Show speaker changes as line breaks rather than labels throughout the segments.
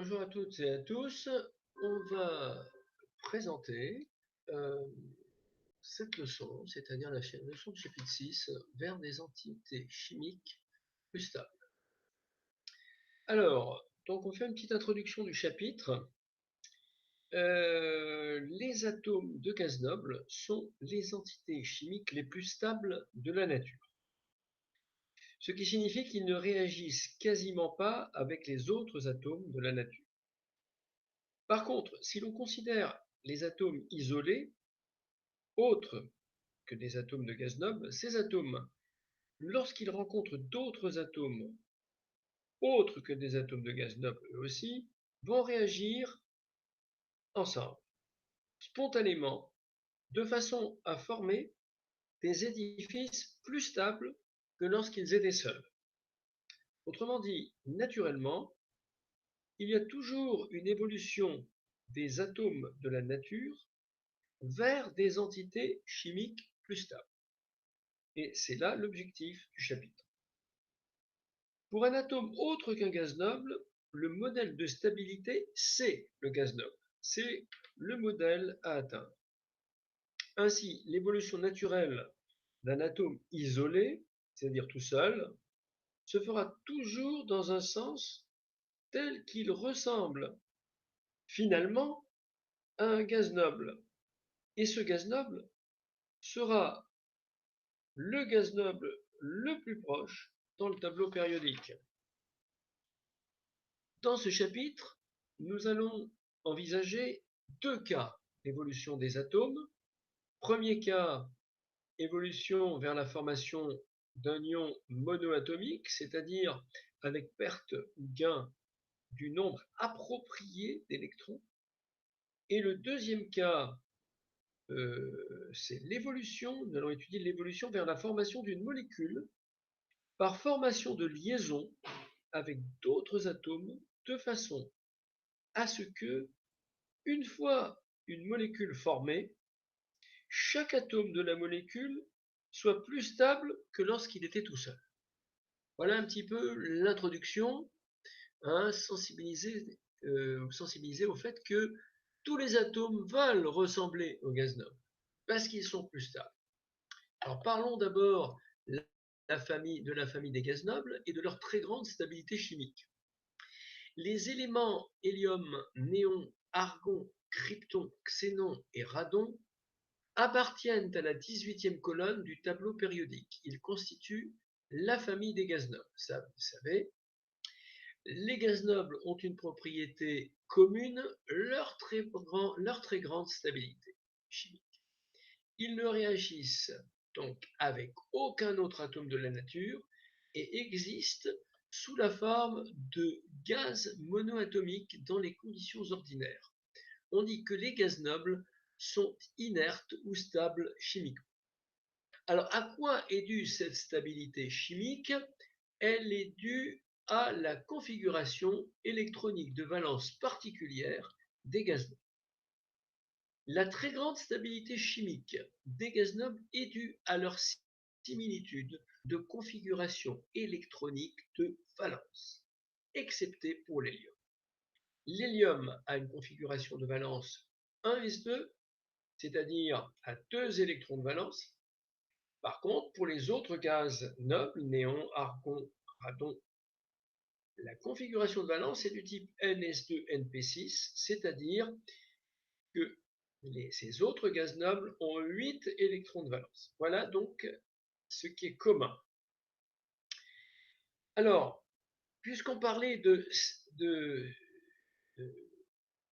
Bonjour à toutes et à tous. On va présenter euh, cette leçon, c'est-à-dire la leçon de chapitre 6, vers des entités chimiques plus stables. Alors, donc on fait une petite introduction du chapitre. Les atomes de gaz noble sont les entités chimiques les plus stables de la nature. Ce qui signifie qu'ils ne réagissent quasiment pas avec les autres atomes de la nature. Par contre, si l'on considère les atomes isolés, autres que des atomes de gaz noble, ces atomes, lorsqu'ils rencontrent d'autres atomes autres que des atomes de gaz noble eux aussi, vont réagir ensemble, spontanément, de façon à former des édifices plus stables que lorsqu'ils étaient seuls. Autrement dit, naturellement, il y a toujours une évolution des atomes de la nature vers des entités chimiques plus stables. Et c'est là l'objectif du chapitre. Pour un atome autre qu'un gaz noble, le modèle de stabilité, c'est le gaz noble. C'est le modèle à atteindre. Ainsi, l'évolution naturelle d'un atome isolé, c'est-à-dire tout seul, se fera toujours dans un sens tel qu'il ressemble finalement à un gaz noble. Et ce gaz noble sera le gaz noble le plus proche dans le tableau périodique. Dans ce chapitre, nous allons envisager deux cas d'évolution des atomes. Premier cas, évolution vers la formation d'un ion monoatomique, c'est-à-dire avec perte ou gain du nombre approprié d'électrons. Et le deuxième cas, c'est l'évolution, nous allons étudier l'évolution vers la formation d'une molécule par formation de liaison avec d'autres atomes de façon à ce que, une fois une molécule formée, chaque atome de la molécule soit plus stable que lorsqu'il était tout seul. Voilà un petit peu l'introduction, hein, sensibiliser au fait que tous les atomes veulent ressembler au gaz noble parce qu'ils sont plus stables. Alors parlons d'abord de la famille des gaz nobles et de leur très grande stabilité chimique. Les éléments hélium, néon, argon, krypton, xénon et radon appartiennent à la 18e colonne du tableau périodique. Ils constituent la famille des gaz nobles. Ça, vous savez, les gaz nobles ont une propriété commune, leur très grande stabilité chimique. Ils ne réagissent donc avec aucun autre atome de la nature et existent sous la forme de gaz monoatomiques dans les conditions ordinaires. On dit que les gaz nobles sont inertes ou stables chimiquement. Alors, à quoi est due cette stabilité chimique? Elle est due à la configuration électronique de valence particulière des gaz nobles. La très grande stabilité chimique des gaz nobles est due à leur similitude de configuration électronique de valence, excepté pour l'hélium. L'hélium a une configuration de valence 1s2, c'est-à-dire à 2 électrons de valence. Par contre, pour les autres gaz nobles, néon, argon, radon, la configuration de valence est du type NS2NP6, c'est-à-dire que ces autres gaz nobles ont 8 électrons de valence. Voilà donc ce qui est commun. Alors, puisqu'on parlait de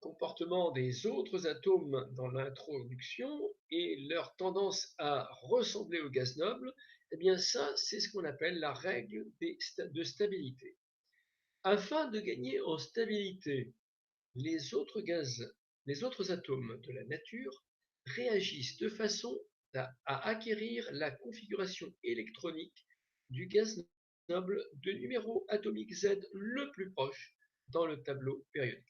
comportement des autres atomes dans l'introduction et leur tendance à ressembler aux gaz nobles, eh bien ça, c'est ce qu'on appelle la règle de stabilité. Afin de gagner en stabilité, les autres atomes de la nature réagissent de façon à acquérir la configuration électronique du gaz noble de numéro atomique Z le plus proche dans le tableau périodique.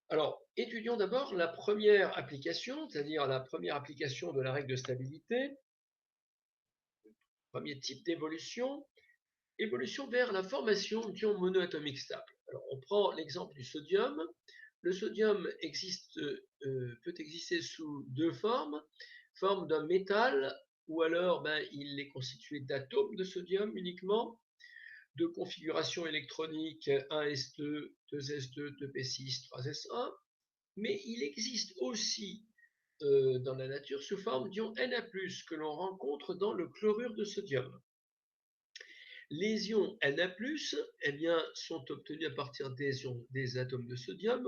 Alors, étudions d'abord la première application, c'est-à-dire la première application de la règle de stabilité, premier type d'évolution. évolution vers la formation d'ions monoatomiques stables. Alors, on prend l'exemple du sodium. Le sodium peut exister sous deux formes. Forme d'un métal, ou alors il est constitué d'atomes de sodium uniquement, de configuration électronique 1s2, 2s2, 2p6, 3s1. Mais il existe aussi dans la nature sous forme d'ion Na+, que l'on rencontre dans le chlorure de sodium. Les ions Na+, eh bien, sont obtenus à partir des atomes de sodium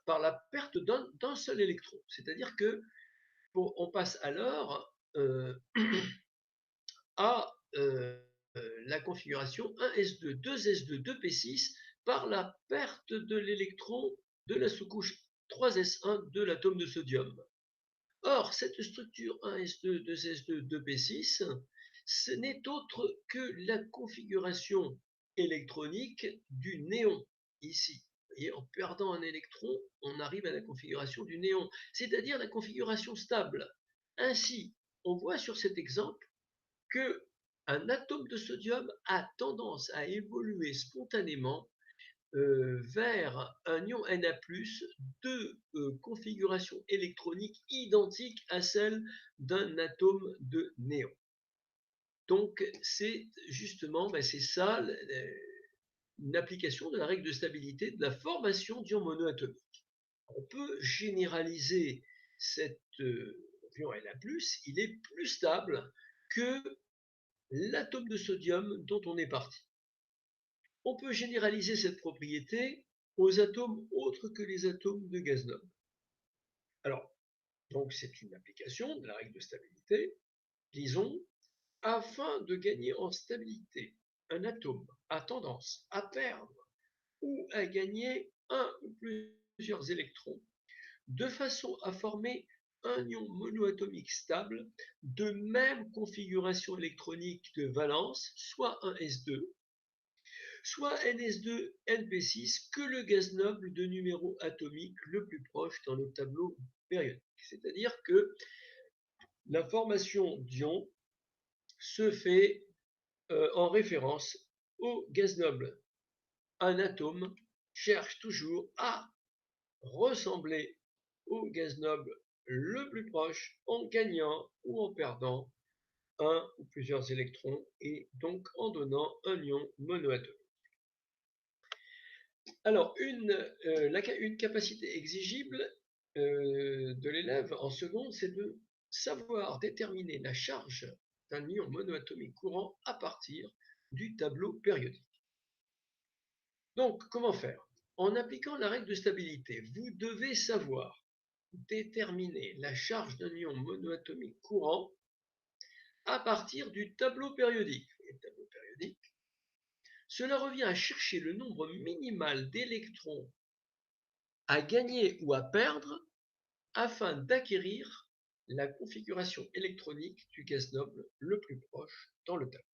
par la perte d'un seul électron. C'est-à-dire que on passe alors à la configuration 1s2, 2s2, 2p6 par la perte de l'électron de la sous-couche 3s1 de l'atome de sodium. Or, cette structure 1s2, 2s2, 2p6, ce n'est autre que la configuration électronique du néon, ici. Et en perdant un électron, on arrive à la configuration du néon, c'est-à-dire la configuration stable. Ainsi, on voit sur cet exemple que un atome de sodium a tendance à évoluer spontanément vers un ion Na+, de configuration électronique identique à celle d'un atome de néon. Donc c'est justement, c'est ça une application de la règle de stabilité de la formation d'ions monoatomiques. On peut généraliser cet ion Na+, il est plus stable que l'atome de sodium dont on est parti. On peut généraliser cette propriété aux atomes autres que les atomes de gaz noble. Alors, donc c'est une application de la règle de stabilité. Disons, afin de gagner en stabilité, un atome a tendance à perdre ou à gagner un ou plusieurs électrons, de façon à former un ion monoatomique stable de même configuration électronique de valence, soit un S2, soit Ns2 Np6, que le gaz noble de numéro atomique le plus proche dans le tableau périodique. C'est-à-dire que la formation d'ions se fait en référence au gaz noble. Un atome cherche toujours à ressembler au gaz noble le plus proche en gagnant ou en perdant un ou plusieurs électrons et donc en donnant un ion monoatomique. Alors, une capacité exigible de l'élève en seconde, c'est de savoir déterminer la charge d'un ion monoatomique courant à partir du tableau périodique. Donc, comment faire? En appliquant la règle de stabilité, vous devez savoir déterminer la charge d'un ion monoatomique courant à partir du tableau périodique. Le tableau périodique, cela revient à chercher le nombre minimal d'électrons à gagner ou à perdre afin d'acquérir la configuration électronique du gaz noble le plus proche dans le tableau.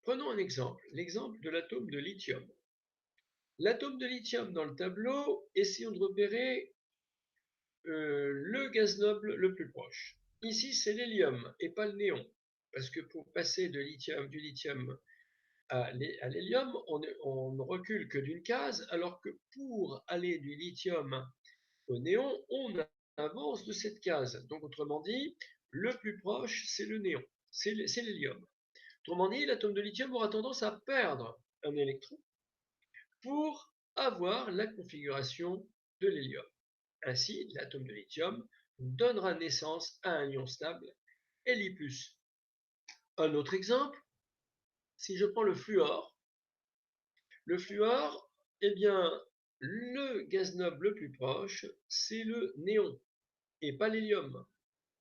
Prenons un exemple, l'exemple de l'atome de lithium. L'atome de lithium dans le tableau, essayons de repérer le gaz noble le plus proche. Ici, c'est l'hélium et pas le néon, parce que pour passer du lithium à l'hélium, on ne recule que d'une case, alors que pour aller du lithium au néon, on avance de cette case. Donc, autrement dit, le plus proche, c'est le néon, c'est l'hélium. Autrement dit, l'atome de lithium aura tendance à perdre un électron pour avoir la configuration de l'hélium. Ainsi, l'atome de lithium donnera naissance à un ion stable, Li+. Un autre exemple, si je prends le fluor, eh bien, le gaz noble le plus proche, c'est le néon et pas l'hélium.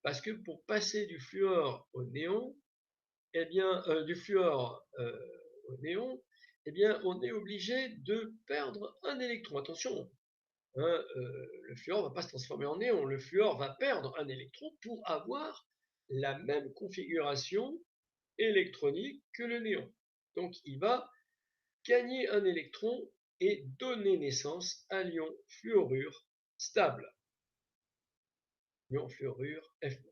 Parce que pour passer du fluor au néon, eh bien, du fluor au néon, eh bien, on est obligé de perdre un électron. Attention, hein, le fluor ne va pas se transformer en néon, le fluor va perdre un électron pour avoir la même configuration électronique que le néon. Donc il va gagner un électron et donner naissance à l'ion fluorure stable, l'ion fluorure F-.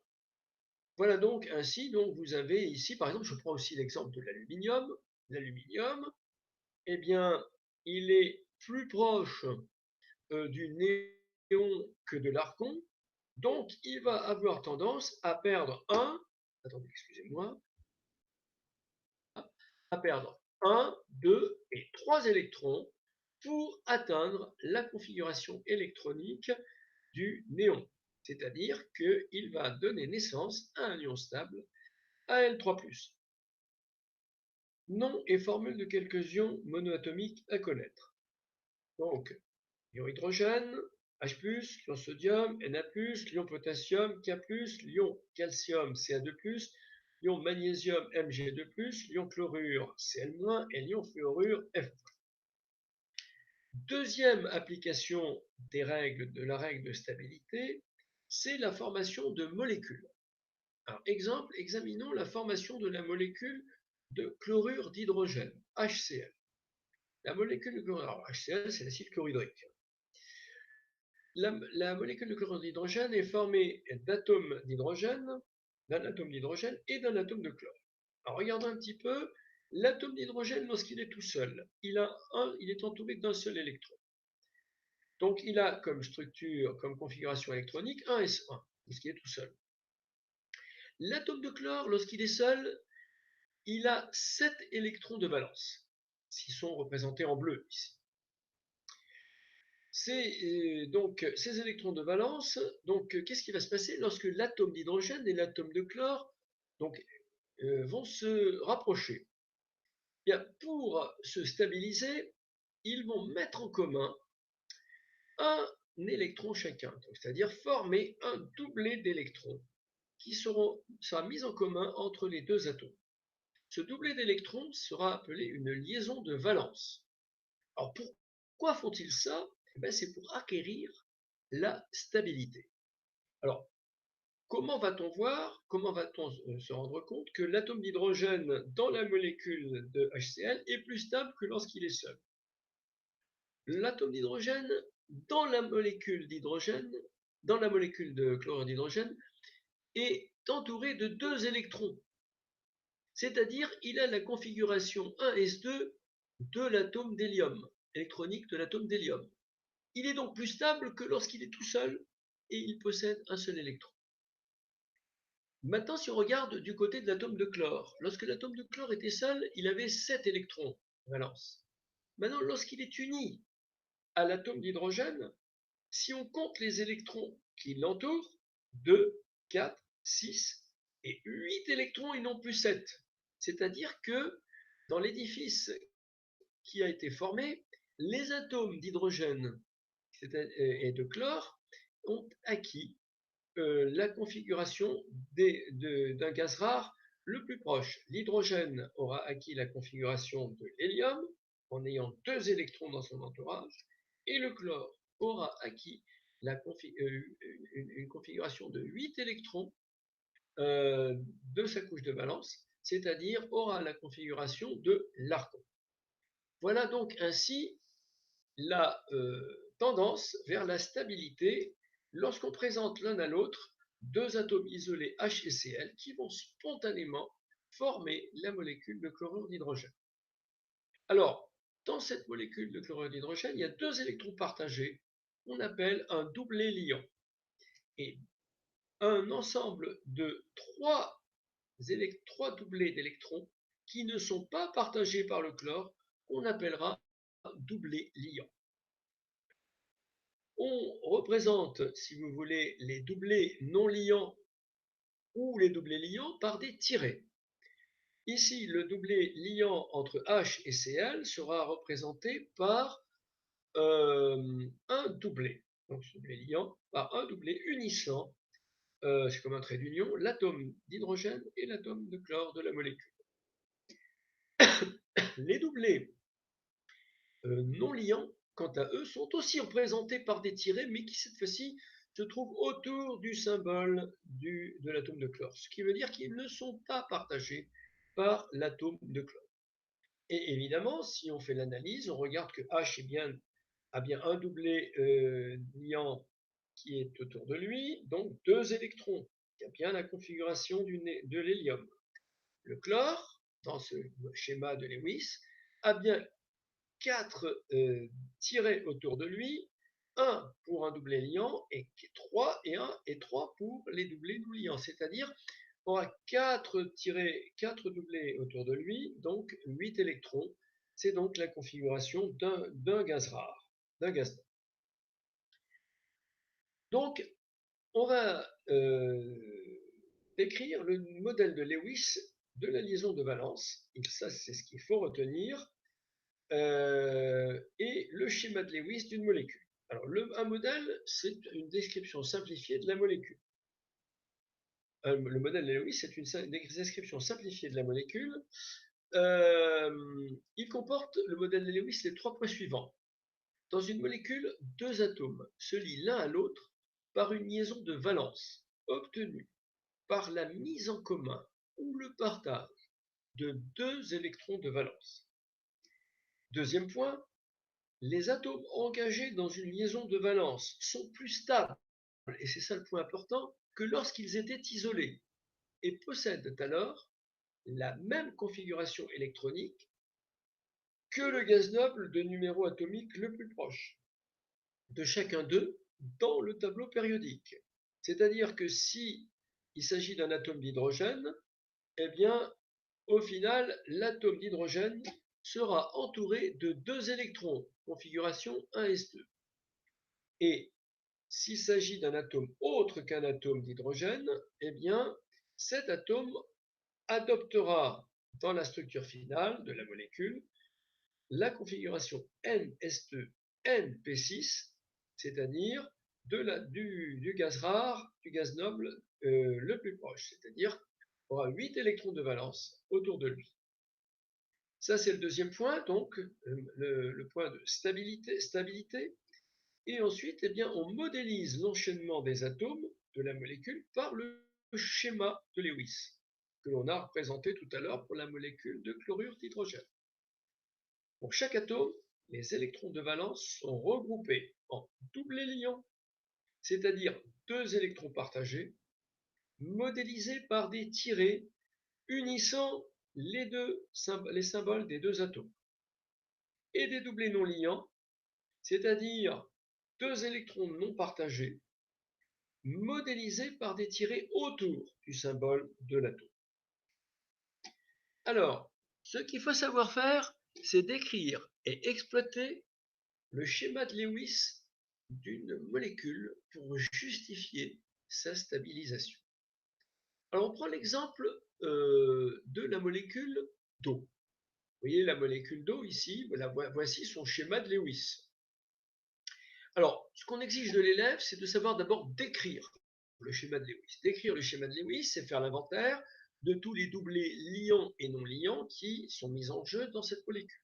Voilà donc ainsi, donc vous avez ici, par exemple, je prends aussi l'exemple de l'aluminium. L'aluminium, eh bien, il est plus proche du néon que de l'argon, donc il va avoir tendance à perdre attendez, excusez-moi, à perdre 1, 2 et 3 électrons pour atteindre la configuration électronique du néon. C'est-à-dire qu'il va donner naissance à un ion stable, Al3+. Nom et formule de quelques ions monoatomiques à connaître. Donc, l'ion hydrogène, H+, l'ion sodium, Na+, l'ion potassium, K+, l'ion calcium, Ca2+, l'ion magnésium, Mg2+, l'ion chlorure, Cl-, et l'ion fluorure, F. Deuxième application de la règle de stabilité, c'est la formation de molécules. Alors, exemple, examinons la formation de la molécule de chlorure d'hydrogène, HCl. La molécule de chlorure, alors HCl, c'est l'acide chlorhydrique. La molécule de chlorure d'hydrogène est formée d'atomes d'hydrogène, d'un atome d'hydrogène et d'un atome de chlore. Alors regardons un petit peu, l'atome d'hydrogène, lorsqu'il est tout seul, il est entouré d'un seul électron. Donc il a comme structure, comme configuration électronique, un S1, lorsqu'il est tout seul. L'atome de chlore, lorsqu'il est seul, il a 7 électrons de valence, qui sont représentés en bleu ici. Donc ces électrons de valence, qu'est-ce qui va se passer lorsque l'atome d'hydrogène et l'atome de chlore vont se rapprocher? Bien, pour se stabiliser, ils vont mettre en commun un électron chacun, c'est-à-dire former un doublet d'électrons qui sera mis en commun entre les deux atomes. Ce doublet d'électrons sera appelé une liaison de valence. Alors pourquoi font-ils ça? C'est pour acquérir la stabilité. Alors, comment va-t-on se rendre compte que l'atome d'hydrogène dans la molécule de HCl est plus stable que lorsqu'il est seul? L'atome d'hydrogène dans la molécule de chlorure d'hydrogène, est entouré de 2 électrons. C'est-à-dire, il a la configuration 1s2 de l'atome d'hélium, électronique de l'atome d'hélium. Il est donc plus stable que lorsqu'il est tout seul et il possède un seul électron. Maintenant, si on regarde du côté de l'atome de chlore, lorsque l'atome de chlore était seul, il avait 7 électrons de valence. Maintenant, lorsqu'il est uni à l'atome d'hydrogène, si on compte les électrons qui l'entourent, 2, 4, 6 et 8 électrons et non plus 7. C'est-à-dire que dans l'édifice qui a été formé, les atomes d'hydrogène et de chlore ont acquis la configuration d'un gaz rare le plus proche. L'hydrogène aura acquis la configuration de l'hélium en ayant 2 électrons dans son entourage, et le chlore aura acquis une configuration de 8 électrons de sa couche de valence, c'est-à-dire aura la configuration de l'argon. Voilà donc ainsi la tendance vers la stabilité lorsqu'on présente l'un à l'autre 2 atomes isolés H et Cl qui vont spontanément former la molécule de chlorure d'hydrogène. Alors, dans cette molécule de chlorure d'hydrogène, il y a 2 électrons partagés qu'on appelle un doublet liant. Et un ensemble de 3 doublets d'électrons qui ne sont pas partagés par le chlore, qu'on appellera doublet liant. On représente, si vous voulez, les doublets non liants ou les doublets liants par des tirets. Ici, le doublet liant entre H et Cl sera représenté par un doublet. Donc, ce doublet liant par un doublet unissant, c'est comme un trait d'union, l'atome d'hydrogène et l'atome de chlore de la molécule. Les doublets non liants, quant à eux, sont aussi représentés par des tirets, mais qui cette fois-ci se trouvent autour du symbole de l'atome de chlore, ce qui veut dire qu'ils ne sont pas partagés par l'atome de chlore. Et évidemment, si on fait l'analyse, on regarde que H a bien un doublet liant qui est autour de lui, donc 2 électrons. qui a bien la configuration de l'hélium. Le chlore, dans ce schéma de Lewis, a bien 4 tirets autour de lui, 1 pour un doublé liant et 3 et 3 pour les doublés non liants, c'est-à-dire on aura 4 doublés autour de lui, donc 8 électrons. C'est donc la configuration d'un gaz rare, d'un gaz noble. Donc, on va décrire le modèle de Lewis de la liaison de valence, et ça c'est ce qu'il faut retenir, et le schéma de Lewis d'une molécule. Alors, un modèle, c'est une description simplifiée de la molécule. Le modèle de Lewis, c'est une description simplifiée de la molécule. Il comporte, le modèle de Lewis, les 3 points suivants. Dans une molécule, 2 atomes se lient l'un à l'autre par une liaison de valence obtenue par la mise en commun ou le partage de 2 électrons de valence. Deuxième point, les atomes engagés dans une liaison de valence sont plus stables, et c'est ça le point important, que lorsqu'ils étaient isolés, et possèdent alors la même configuration électronique que le gaz noble de numéro atomique le plus proche de chacun d'eux dans le tableau périodique. C'est-à-dire que si il s'agit d'un atome d'hydrogène, eh bien, au final, l'atome d'hydrogène sera entouré de 2 électrons, configuration 1s2. Et s'il s'agit d'un atome autre qu'un atome d'hydrogène, eh bien, cet atome adoptera dans la structure finale de la molécule la configuration NS2 NP6, c'est-à-dire du gaz rare, du gaz noble le plus proche, c'est-à-dire aura 8 électrons de valence autour de lui. Ça, c'est le deuxième point, donc le point de stabilité. Et ensuite, eh bien, on modélise l'enchaînement des atomes de la molécule par le schéma de Lewis, que l'on a représenté tout à l'heure pour la molécule de chlorure d'hydrogène. Pour chaque atome, les électrons de valence sont regroupés en doublés liants, c'est-à-dire 2 électrons partagés, modélisés par des tirets unissant les symboles des 2 atomes, et des doublés non liants, c'est-à-dire 2 électrons non partagés, modélisés par des tirets autour du symbole de l'atome. Alors, ce qu'il faut savoir faire, c'est décrire et exploiter le schéma de Lewis d'une molécule pour justifier sa stabilisation. Alors, on prend l'exemple de la molécule d'eau. Vous voyez la molécule d'eau ici, voici son schéma de Lewis. Alors, ce qu'on exige de l'élève, c'est de savoir d'abord décrire le schéma de Lewis. Décrire le schéma de Lewis, c'est faire l'inventaire de tous les doublés liants et non liants qui sont mis en jeu dans cette molécule.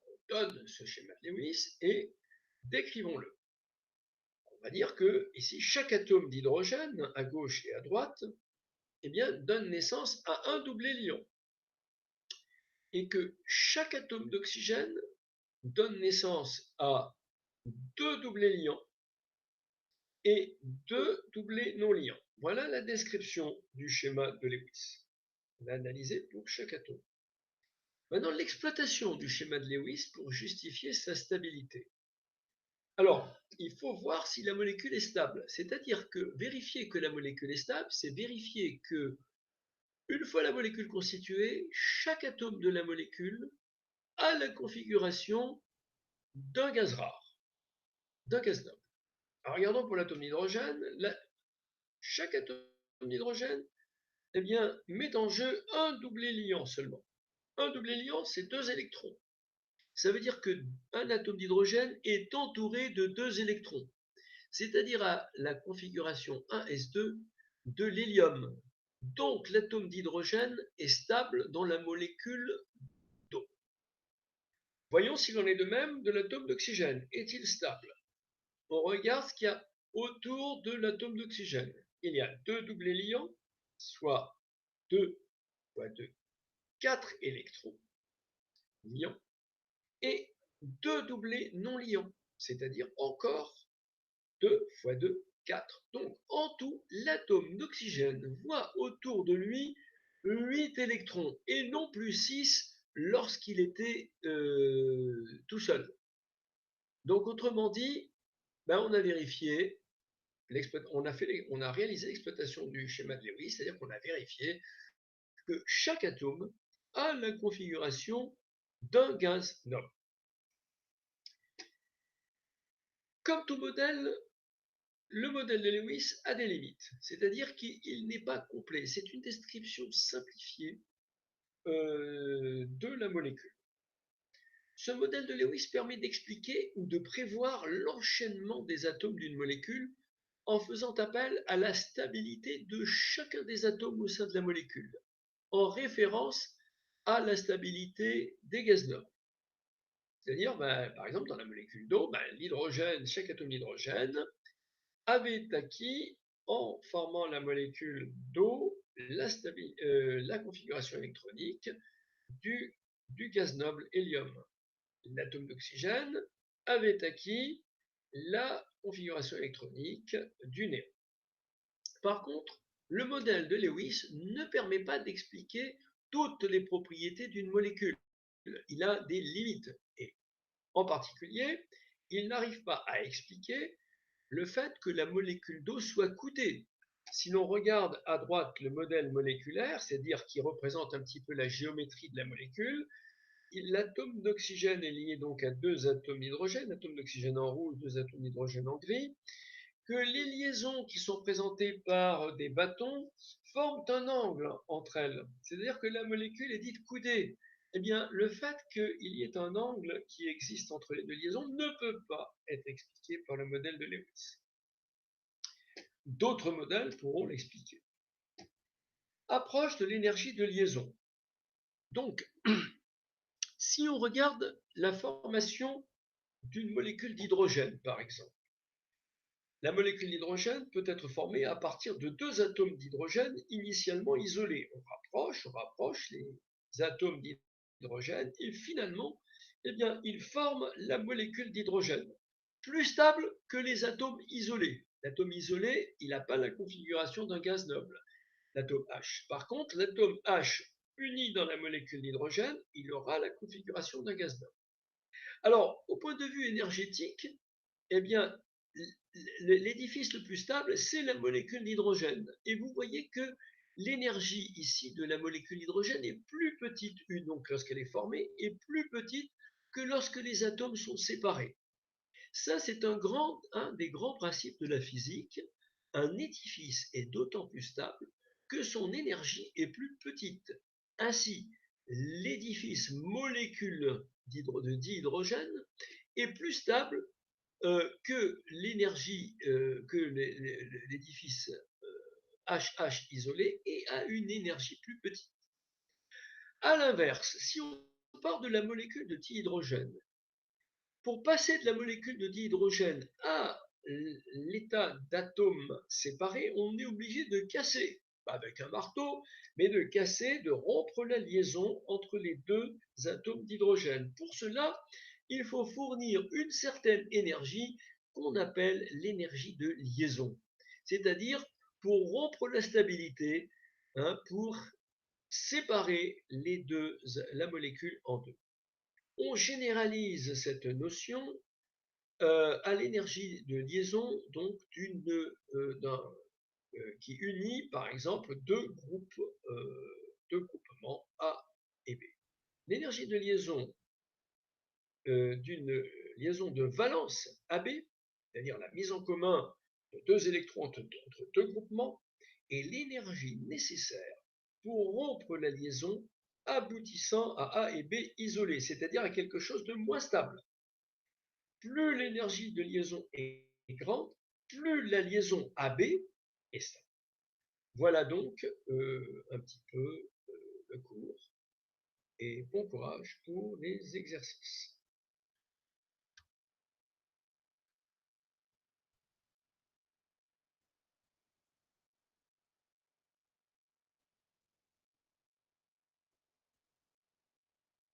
On donne ce schéma de Lewis et décrivons-le. On va dire que ici, chaque atome d'hydrogène, à gauche et à droite, eh bien, donne naissance à un doublé liant. Et que chaque atome d'oxygène donne naissance à 2 doublés liants et 2 doublés non liants. Voilà la description du schéma de Lewis. On a analysé pour chaque atome. Maintenant, l'exploitation du schéma de Lewis pour justifier sa stabilité. Alors, il faut voir si la molécule est stable. C'est-à-dire que vérifier que la molécule est stable, c'est vérifier que, une fois la molécule constituée, chaque atome de la molécule a la configuration d'un gaz rare, d'un gaz noble. Alors, regardons pour l'atome d'hydrogène. Chaque atome d'hydrogène, eh bien, met en jeu un doublé liant seulement. Un doublé liant, c'est 2 électrons. Ça veut dire qu'un atome d'hydrogène est entouré de 2 électrons, c'est-à-dire à la configuration 1s2 de l'hélium. Donc l'atome d'hydrogène est stable dans la molécule d'eau. Voyons s'il en est de même de l'atome d'oxygène. Est-il stable? On regarde ce qu'il y a autour de l'atome d'oxygène. Il y a 2 doublés liants, soit 2 fois 2, 4 électrons liants, et 2 doublés non liants, c'est-à-dire encore 2 fois 2, 4. Donc, en tout, l'atome d'oxygène voit autour de lui 8 électrons et non plus 6 lorsqu'il était tout seul. Donc, autrement dit, ben, on a vérifié, on a réalisé l'exploitation du schéma de Lewis, c'est-à-dire qu'on a vérifié que chaque atome a la configuration d'un gaz noble. Comme tout modèle, le modèle de Lewis a des limites, c'est-à-dire qu'il n'est pas complet. C'est une description simplifiée de la molécule. Ce modèle de Lewis permet d'expliquer ou de prévoir l'enchaînement des atomes d'une molécule en faisant appel à la stabilité de chacun des atomes au sein de la molécule, en référence à la stabilité des gaz nobles. C'est-à-dire, par exemple, dans la molécule d'eau, l'hydrogène, chaque atome d'hydrogène avait acquis, en formant la molécule d'eau, la configuration électronique du gaz noble hélium. L'atome d'oxygène avait acquis la configuration électronique du néon. Par contre, le modèle de Lewis ne permet pas d'expliquer toutes les propriétés d'une molécule. Il a des limites. Et en particulier, il n'arrive pas à expliquer le fait que la molécule d'eau soit coudée. Si l'on regarde à droite le modèle moléculaire, c'est-à-dire qui représente un petit peu la géométrie de la molécule, l'atome d'oxygène est lié donc à deux atomes d'hydrogène, atome d'oxygène en rouge, deux atomes d'hydrogène en gris, que les liaisons qui sont présentées par des bâtons forment un angle entre elles. C'est-à-dire que la molécule est dite coudée. Eh bien, le fait qu'il y ait un angle qui existe entre les deux liaisons ne peut pas être expliqué par le modèle de Lewis. D'autres modèles pourront l'expliquer. Approche de l'énergie de liaison. Donc, si on regarde la formation d'une molécule d'hydrogène, par exemple, la molécule d'hydrogène peut être formée à partir de deux atomes d'hydrogène initialement isolés. On rapproche les atomes d'hydrogène et finalement, eh bien, ils forment la molécule d'hydrogène, plus stable que les atomes isolés. L'atome isolé, il n'a pas la configuration d'un gaz noble, l'atome H. Par contre, l'atome H uni dans la molécule d'hydrogène, il aura la configuration d'un gaz noble. Alors, au point de vue énergétique, eh bien, l'édifice le plus stable, c'est la molécule d'hydrogène. Et vous voyez que l'énergie ici de la molécule d'hydrogène est plus petite, donc lorsqu'elle est formée, est plus petite que lorsque les atomes sont séparés. Ça, c'est un des grands principes de la physique. Un édifice est d'autant plus stable que son énergie est plus petite. Ainsi, l'édifice molécule de dihydrogène est plus stable que l'énergie, que l'édifice HH isolé et a une énergie plus petite. A l'inverse, si on part de la molécule de dihydrogène, pour passer de la molécule de dihydrogène à l'état d'atomes séparés, on est obligé de casser, pas avec un marteau, mais de casser, de rompre la liaison entre les deux atomes d'hydrogène. Pour cela, il faut fournir une certaine énergie qu'on appelle l'énergie de liaison, c'est-à-dire pour rompre la stabilité, pour séparer la molécule en deux. On généralise cette notion à l'énergie de liaison donc qui unit par exemple deux groupements A et B. L'énergie de liaison d'une liaison de valence AB, c'est-à-dire la mise en commun de deux électrons entre deux groupements, est l'énergie nécessaire pour rompre la liaison aboutissant à A et B isolés, c'est-à-dire à quelque chose de moins stable. Plus l'énergie de liaison est grande, plus la liaison AB est stable. Voilà donc un petit peu le cours et bon courage pour les exercices.